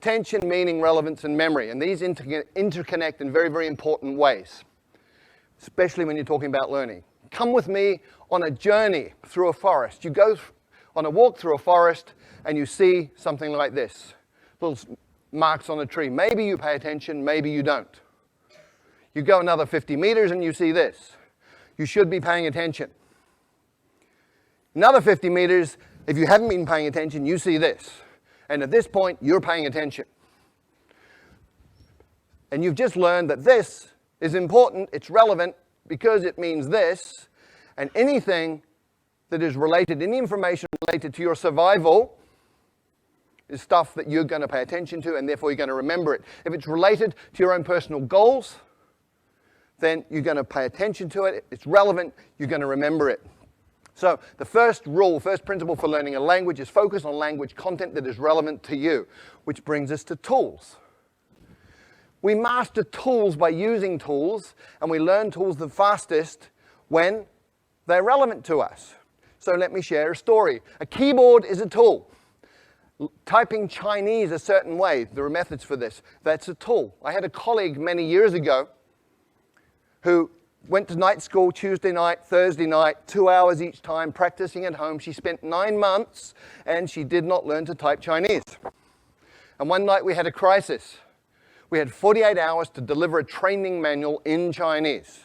attention, meaning, relevance, and memory. And these interconnect in very, very important ways, especially when you're talking about learning. Come with me on a journey through a forest. You go on a walk through a forest and you see something like this, little marks on a tree. Maybe you pay attention, maybe you don't. You go another 50 meters and you see this. You should be paying attention. Another 50 meters, if you haven't been paying attention, you see this. And at this point, you're paying attention. And you've just learned that this is important, it's relevant, because it means this, and anything that is related, any information related to your survival is stuff that you're going to pay attention to, and therefore you're going to remember it. If it's related to your own personal goals, then you're going to pay attention to it. It's relevant, you're going to remember it. So the first principle for learning a language is focus on language content that is relevant to you, which brings us to tools. We master tools by using tools, and we learn tools the fastest when they're relevant to us. So let me share a story. A keyboard is a tool. Typing Chinese a certain way, there are methods for this, that's a tool. I had a colleague many years ago who went to night school Tuesday night, Thursday night, 2 hours each time, practicing at home. She spent 9 months and she did not learn to type Chinese. And one night we had a crisis. We had 48 hours to deliver a training manual in Chinese.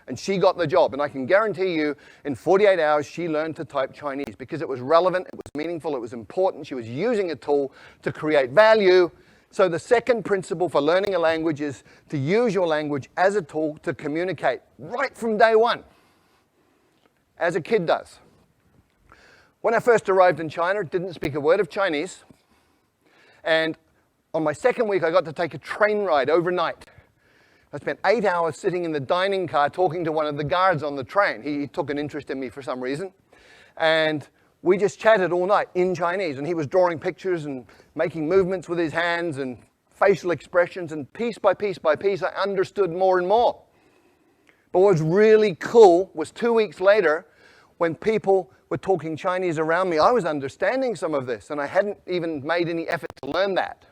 And she got the job. And I can guarantee you, in 48 hours, she learned to type Chinese because it was relevant, it was meaningful, it was important. She was using a tool to create value. So the second principle for learning a language is to use your language as a tool to communicate right from day one, as a kid does. When I first arrived in China, didn't speak a word of Chinese. And on my second week, I got to take a train ride overnight. I spent 8 hours sitting in the dining car talking to one of the guards on the train. He took an interest in me for some reason. And we just chatted all night in Chinese, and he was drawing pictures and making movements with his hands and facial expressions, and piece by piece by piece, I understood more and more. But what was really cool was 2 weeks later, when people were talking Chinese around me, I was understanding some of this, and I hadn't even made any effort to learn that.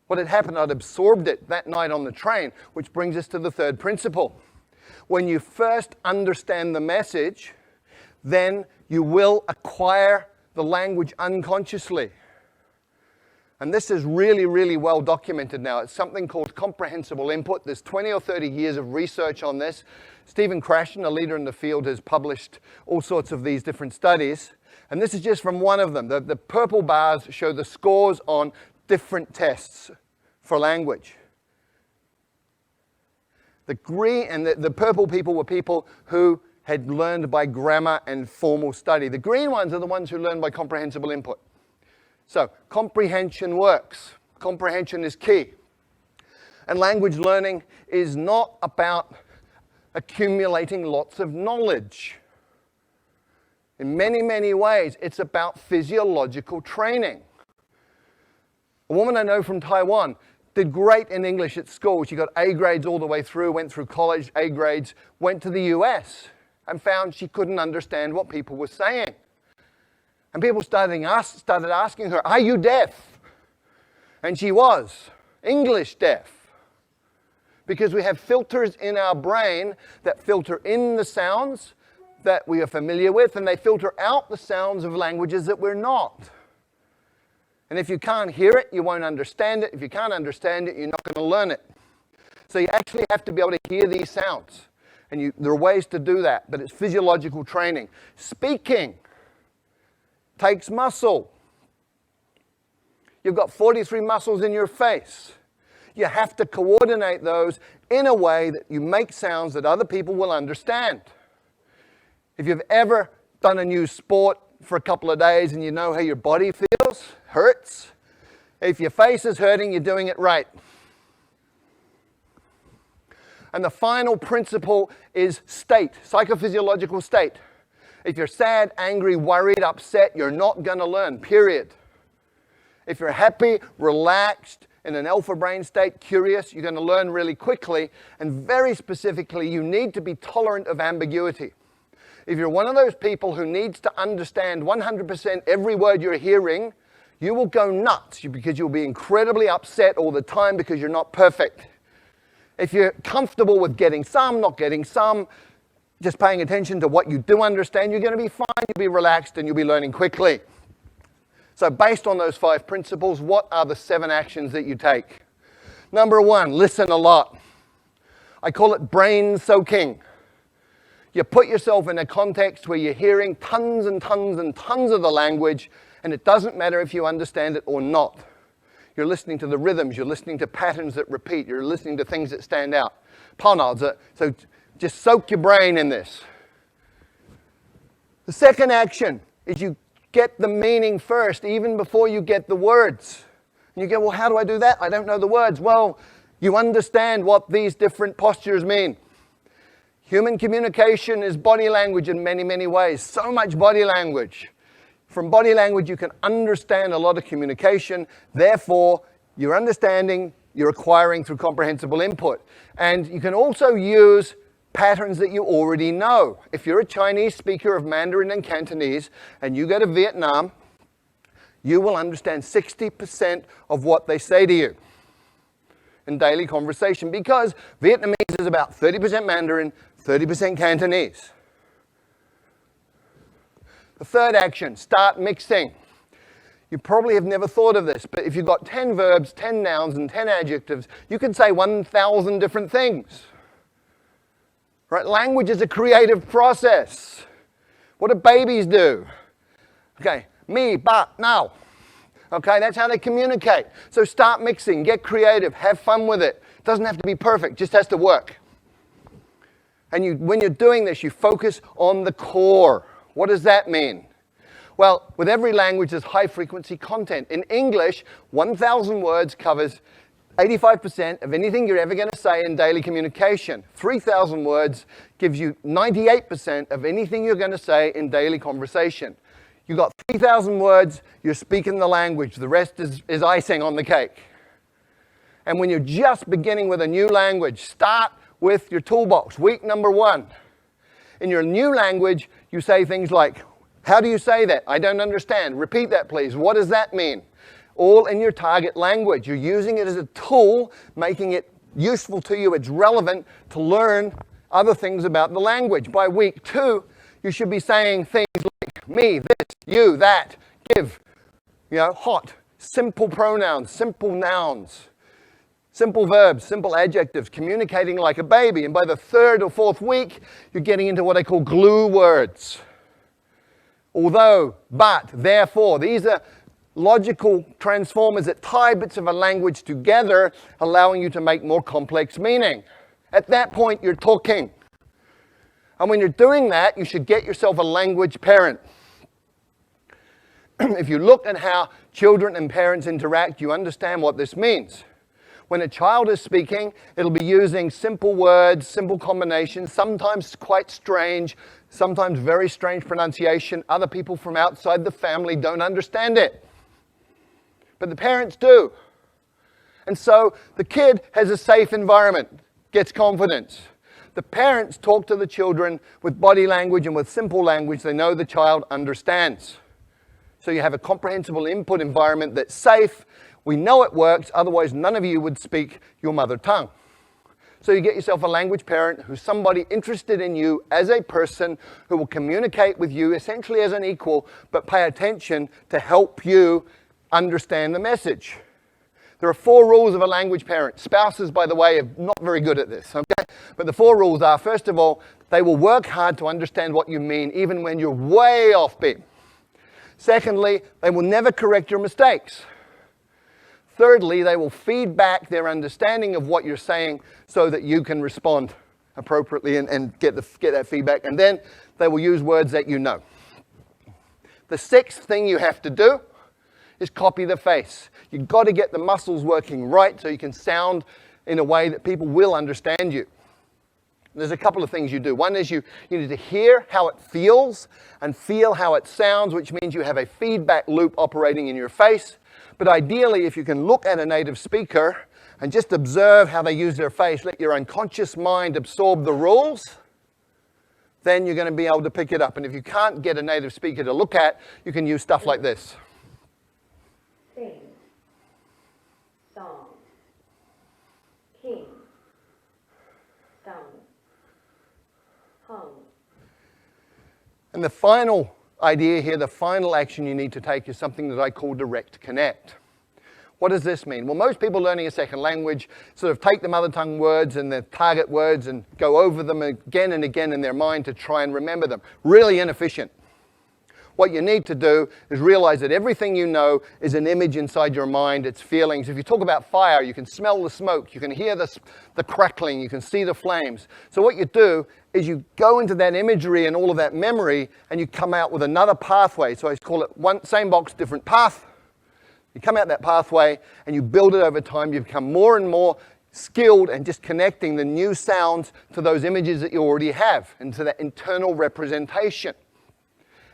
What had happened, I'd absorbed it that night on the train, which brings us to the third principle. When you first understand the message, then you will acquire the language unconsciously. And this is really, really well documented now. It's something called comprehensible input. There's 20 or 30 years of research on this. Stephen Krashen, a leader in the field, has published all sorts of these different studies. And this is just from one of them. The purple bars show the scores on different tests for language. The green and the purple people were people who had learned by grammar and formal study. The green ones are the ones who learn by comprehensible input. So comprehension works. Comprehension is key. And language learning is not about accumulating lots of knowledge. In many, many ways, it's about physiological training. A woman I know from Taiwan did great in English at school. She got A grades all the way through, went through college, A grades, went to the US, and found she couldn't understand what people were saying. And people started asking her, "Are you deaf?" And she was English deaf. Because we have filters in our brain that filter in the sounds that we are familiar with, and they filter out the sounds of languages that we're not. And if you can't hear it, you won't understand it. If you can't understand it, you're not going to learn it. So you actually have to be able to hear these sounds. And there are ways to do that, but it's physiological training. Speaking takes muscle. You've got 43 muscles in your face. You have to coordinate those in a way that you make sounds that other people will understand. If you've ever done a new sport for a couple of days and you know how your body feels, hurts, if your face is hurting, you're doing it right. And the final principle is state, psychophysiological state. If you're sad, angry, worried, upset, you're not going to learn, period. If you're happy, relaxed, in an alpha brain state, curious, you're going to learn really quickly. And very specifically, you need to be tolerant of ambiguity. If you're one of those people who needs to understand 100% every word you're hearing, You will go nuts because you'll be incredibly upset all the time because you're not perfect. If you're comfortable with getting some, not getting some, just paying attention to what you do understand, you're going to be fine, you'll be relaxed, and you'll be learning quickly. So based on those 5 principles, what are the 7 actions that you take? Number 1, listen a lot. I call it brain soaking. You put yourself in a context where you're hearing tons and tons and tons of the language, and it doesn't matter if you understand it or not. You're listening to the rhythms, you're listening to patterns that repeat, you're listening to things that stand out. So just soak your brain in this. The second action is you get the meaning first, even before you get the words. And you go, well, how do I do that? I don't know the words. Well, you understand what these different postures mean. Human communication is body language in many, many ways. So much body language. From body language, you can understand a lot of communication. Therefore, you're understanding, you're acquiring through comprehensible input. And you can also use patterns that you already know. If you're a Chinese speaker of Mandarin and Cantonese, and you go to Vietnam, you will understand 60% of what they say to you in daily conversation, because Vietnamese is about 30% Mandarin, 30% Cantonese. The third action, start mixing. You probably have never thought of this, but if you've got 10 verbs, 10 nouns, and 10 adjectives, you can say 1,000 different things. Right? Language is a creative process. What do babies do? Okay, me, ba, now. Okay, that's how they communicate. So start mixing, get creative, have fun with it. It doesn't have to be perfect, just has to work. And when you're doing this, you focus on the core. What does that mean? Well, with every language, there's high-frequency content. In English, 1,000 words covers 85% of anything you're ever going to say in daily communication. 3,000 words gives you 98% of anything you're going to say in daily conversation. You've got 3,000 words, you're speaking the language. The rest is icing on the cake. And when you're just beginning with a new language, start with your toolbox. Week number 1. In your new language, you say things like, how do you say that? I don't understand. Repeat that, please. What does that mean? All in your target language. You're using it as a tool, making it useful to you. It's relevant to learn other things about the language. By week 2, you should be saying things like me, this, you, that, give, hot, simple pronouns, simple nouns, simple verbs, simple adjectives, communicating like a baby. And by the 3rd or 4th week, you're getting into what I call glue words. Although, but, therefore, these are logical transformers that tie bits of a language together, allowing you to make more complex meaning. At that point, you're talking. And when you're doing that, you should get yourself a language parent. If you look at how children and parents interact, you understand what this means. When a child is speaking, it'll be using simple words, simple combinations, sometimes quite strange, sometimes very strange pronunciation. Other people from outside the family don't understand it. But the parents do. And so the kid has a safe environment, gets confidence. The parents talk to the children with body language and with simple language they know the child understands. So you have a comprehensible input environment that's safe. We know it works, otherwise none of you would speak your mother tongue. So you get yourself a language parent who's somebody interested in you as a person who will communicate with you essentially as an equal, but pay attention to help you understand the message. There are 4 rules of a language parent. Spouses, by the way, are not very good at this, okay? But the 4 rules are, first of all, they will work hard to understand what you mean, even when you're way off beat. Secondly, they will never correct your mistakes. Thirdly, they will feed back their understanding of what you're saying so that you can respond appropriately and get that feedback. And then they will use words that you know. The 6th thing you have to do is copy the face. You've got to get the muscles working right so you can sound in a way that people will understand you. There's a couple of things you do. One is you need to hear how it feels and feel how it sounds, which means you have a feedback loop operating in your face. But ideally, if you can look at a native speaker and just observe how they use their face, let your unconscious mind absorb the rules, then you're going to be able to pick it up. And if you can't get a native speaker to look at, you can use stuff like this. sing, song, king, sung, hung. And the final idea here, the final action you need to take is something that I call direct connect. What does this mean? Well, most people learning a second language sort of take the mother tongue words and the target words and go over them again and again in their mind to try and remember them. Really inefficient. What you need to do is realize that everything you know is an image inside your mind, it's feelings. If you talk about fire, you can smell the smoke, you can hear the crackling, you can see the flames. So what you do is you go into that imagery and all of that memory and you come out with another pathway. So I call it same box, different path. You come out that pathway and you build it over time. You become more and more skilled and just connecting the new sounds to those images that you already have and to that internal representation.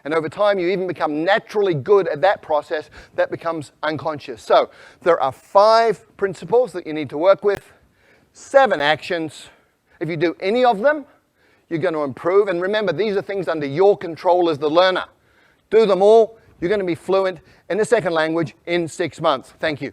And over time, you even become naturally good at that process that becomes unconscious. So there are 5 principles that you need to work with, 7 actions. If you do any of them, you're going to improve. And remember, these are things under your control as the learner. Do them all. You're going to be fluent in the second language in 6 months. Thank you.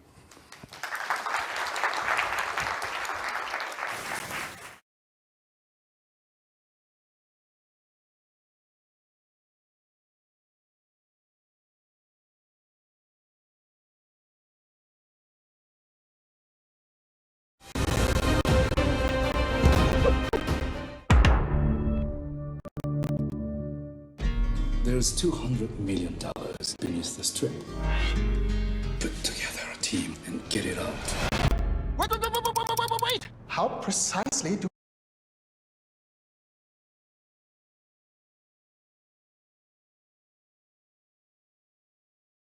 There's $200 million beneath the strip. Put together a team and get it out. Wait! How precisely do